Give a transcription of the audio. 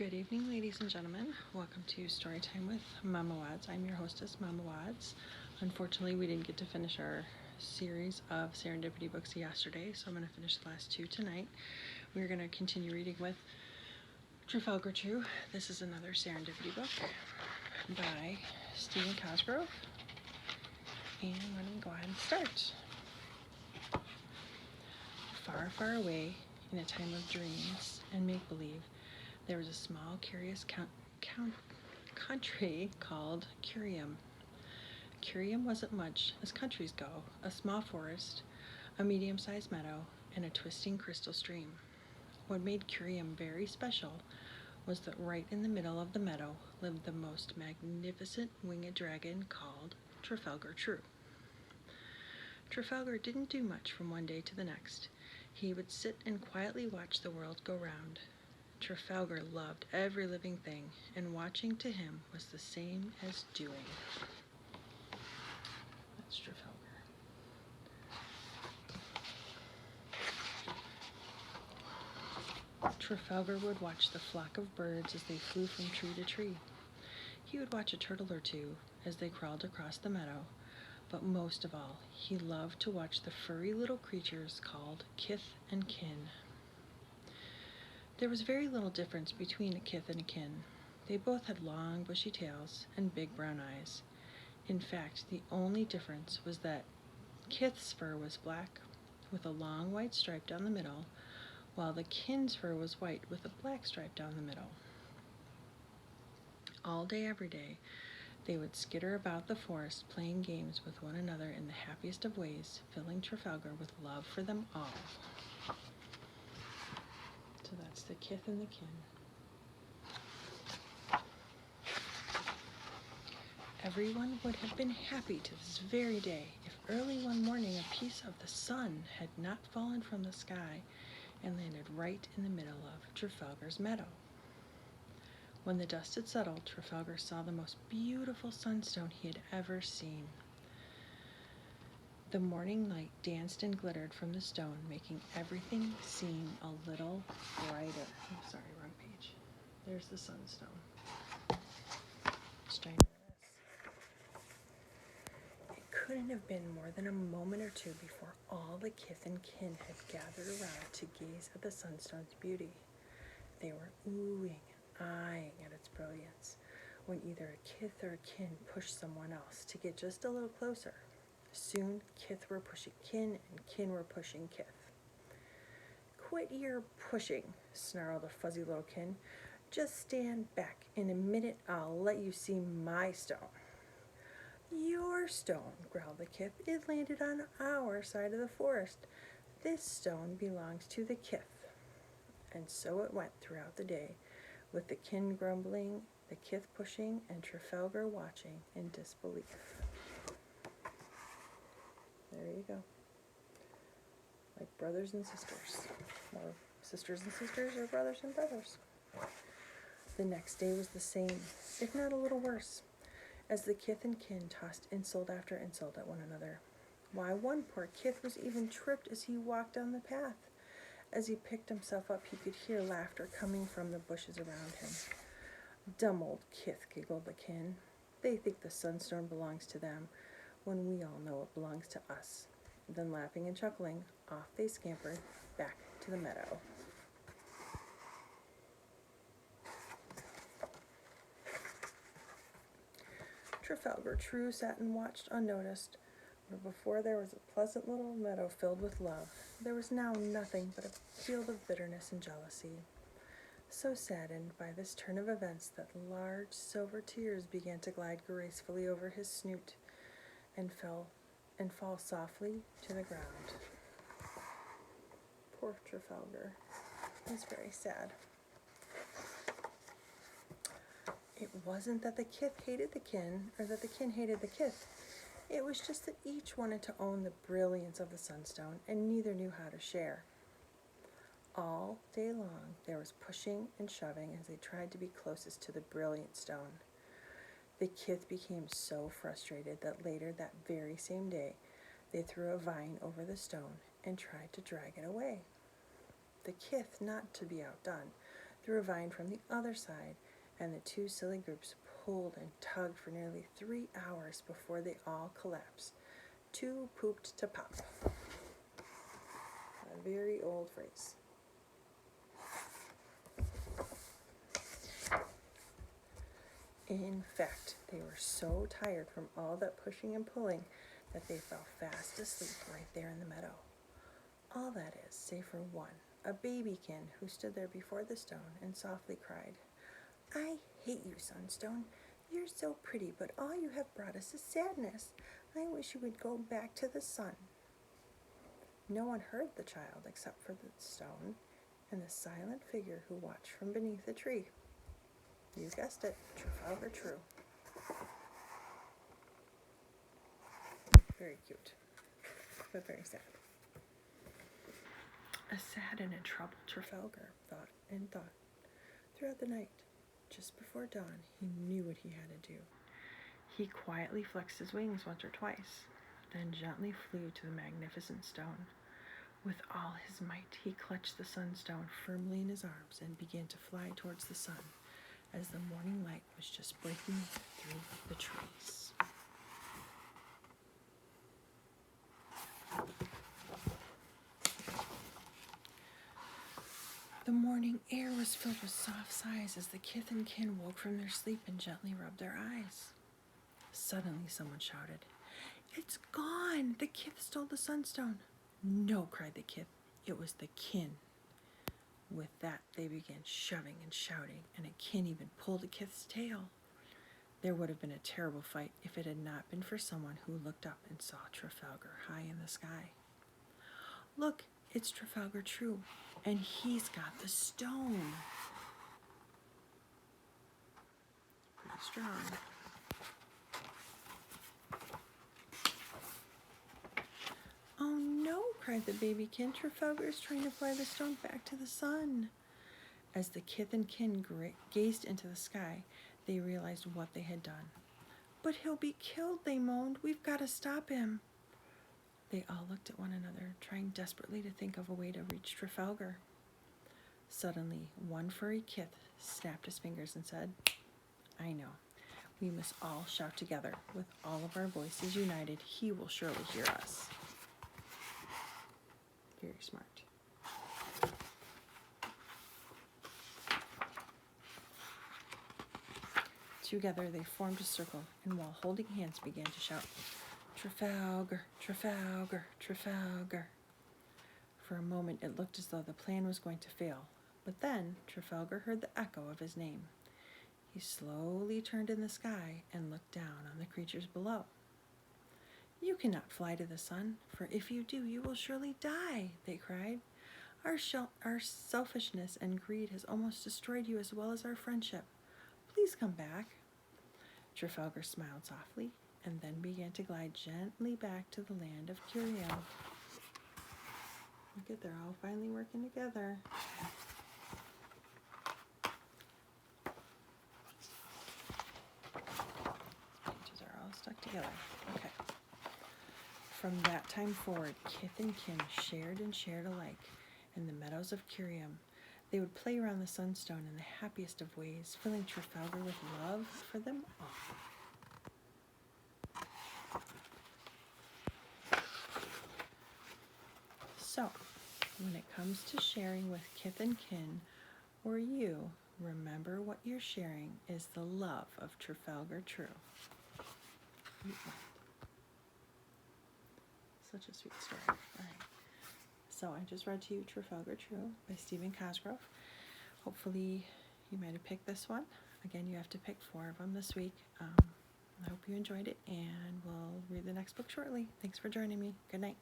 Good evening, ladies and gentlemen. Welcome to Storytime with Mama Wads. I'm your hostess, Mama Wads. Unfortunately, we didn't get to finish our series of serendipity books yesterday, so I'm going to finish the last two tonight. We're going to continue reading with Trafalgar True. This is another serendipity book by Stephen Cosgrove. And we're going to go ahead and start. Far, far away, in a time of dreams and make-believe, there was a small, curious country called Curium. Curium wasn't much as countries go: a small forest, a medium-sized meadow, and a twisting crystal stream. What made Curium very special was that right in the middle of the meadow lived the most magnificent winged dragon called Trafalgar True. Trafalgar didn't do much from one day to the next. He would sit and quietly watch the world go round. Trafalgar loved every living thing, and watching to him was the same as doing. That's Trafalgar. Trafalgar would watch the flock of birds as they flew from tree to tree. He would watch a turtle or two as they crawled across the meadow, but most of all, he loved to watch the furry little creatures called kith and kin. There was very little difference between a kith and a kin. They both had long, bushy tails and big brown eyes. In fact, the only difference was that kith's fur was black, with a long white stripe down the middle, while the kin's fur was white with a black stripe down the middle. All day, every day, they would skitter about the forest, playing games with one another in the happiest of ways, filling Trafalgar with love for them all. So that's the kith and the kin. Everyone would have been happy to this very day if early one morning a piece of the sun had not fallen from the sky and landed right in the middle of Trafalgar's meadow. When the dust had settled, Trafalgar saw the most beautiful sunstone he had ever seen. The morning light danced and glittered from the stone, making everything seem a little brighter. Oh, sorry, wrong page. There's the sunstone. Let's try this. It couldn't have been more than a moment or two before all the kith and kin had gathered around to gaze at the sunstone's beauty. They were oohing, eyeing at its brilliance, when either a kith or a kin pushed someone else to get just a little closer. Soon, kith were pushing kin, and kin were pushing kith. "Quit your pushing," snarled a fuzzy little kin. "Just stand back. In a minute, I'll let you see my stone." "Your stone," growled the kith. "It landed on our side of the forest. This stone belongs to the kith." And so it went throughout the day, with the kin grumbling, the kith pushing, and Trafalgar watching in disbelief. There you go. Like brothers and sisters, or sisters and sisters, or brothers and brothers. The next day was the same, if not a little worse, as the kith and kin tossed insult after insult at one another. Why, one poor kith was even tripped as he walked down the path. As he picked himself up, he could hear laughter coming from the bushes around him. "Dumb old kith," giggled the kin. "They think the sunstone belongs to them, when we all know it belongs to us." Then, laughing and chuckling, off they scampered back to the meadow. Trafalgar True sat and watched unnoticed, where before there was a pleasant little meadow filled with love, there was now nothing but a field of bitterness and jealousy. So saddened by this turn of events that large silver tears began to glide gracefully over his snoot and fall softly to the ground. Poor Trafalgar. He's very sad. It wasn't that the kith hated the kin, or that the kin hated the kith. It was just that each wanted to own the brilliance of the sunstone, and neither knew how to share. All day long there was pushing and shoving as they tried to be closest to the brilliant stone. The kith became so frustrated that later that very same day they threw a vine over the stone and tried to drag it away. The kith, not to be outdone, through a vine from the other side, and the two silly groups pulled and tugged for nearly 3 hours before they all collapsed. Too pooped to pop. A very old phrase. In fact, they were so tired from all that pushing and pulling that they fell fast asleep right there in the meadow. All that is, save for one, a babykin who stood there before the stone and softly cried, "I hate you, Sunstone. You're so pretty, but all you have brought us is sadness. I wish you would go back to the sun." No one heard the child except for the stone and the silent figure who watched from beneath the tree. You guessed it, Trafalgar True. Very cute, but very sad. A sad and in trouble Trafalgar thought. Throughout the night, just before dawn, he knew what he had to do. He quietly flexed his wings once or twice, then gently flew to the magnificent stone. With all his might, he clutched the sunstone firmly in his arms and began to fly towards the sun, as the morning light was just breaking through the trees. The morning air was filled with soft sighs as the kith and kin woke from their sleep and gently rubbed their eyes. Suddenly someone shouted, "It's gone! The kith stole the sunstone!" "No," cried the kith. "It was the kin." With that, they began shoving and shouting, and a kin even pulled a kith's tail. There would have been a terrible fight if it had not been for someone who looked up and saw Trafalgar high in the sky. "Look, it's Trafalgar True, and he's got the stone." Pretty strong. "Oh no," cried the babykin. "Trafalgar is trying to fly the stone back to the sun." As the kith and kin gazed into the sky, they realized what they had done. "But he'll be killed," they moaned. "We've got to stop him." They all looked at one another, trying desperately to think of a way to reach Trafalgar. Suddenly, one furry kith snapped his fingers and said, "I know. We must all shout together. With all of our voices united, he will surely hear us." Very smart. Together they formed a circle, and while holding hands began to shout, "Trafalgar, Trafalgar, Trafalgar." For a moment it looked as though the plan was going to fail, but then Trafalgar heard the echo of his name. He slowly turned in the sky and looked down on the creatures below. "You cannot fly to the sun, for if you do, you will surely die," they cried. Our selfishness and greed has almost destroyed you as well as our friendship. Please come back." Trafalgar smiled softly and then began to glide gently back to the land of Curium. Look at, they're all finally working together. Pages are all stuck together. Okay. From that time forward, kith and kin shared and shared alike in the meadows of Curium. They would play around the sunstone in the happiest of ways, filling Trafalgar with love for them all. So, when it comes to sharing with kith and kin, or you, remember what you're sharing is the love of Trafalgar True. Such a sweet story. All right. So I just read to you Trafalgar True by Stephen Cosgrove. Hopefully you might have picked this one. Again, you have to pick 4 of them this week. I hope you enjoyed it, and we'll read the next book shortly. Thanks for joining me. Good night.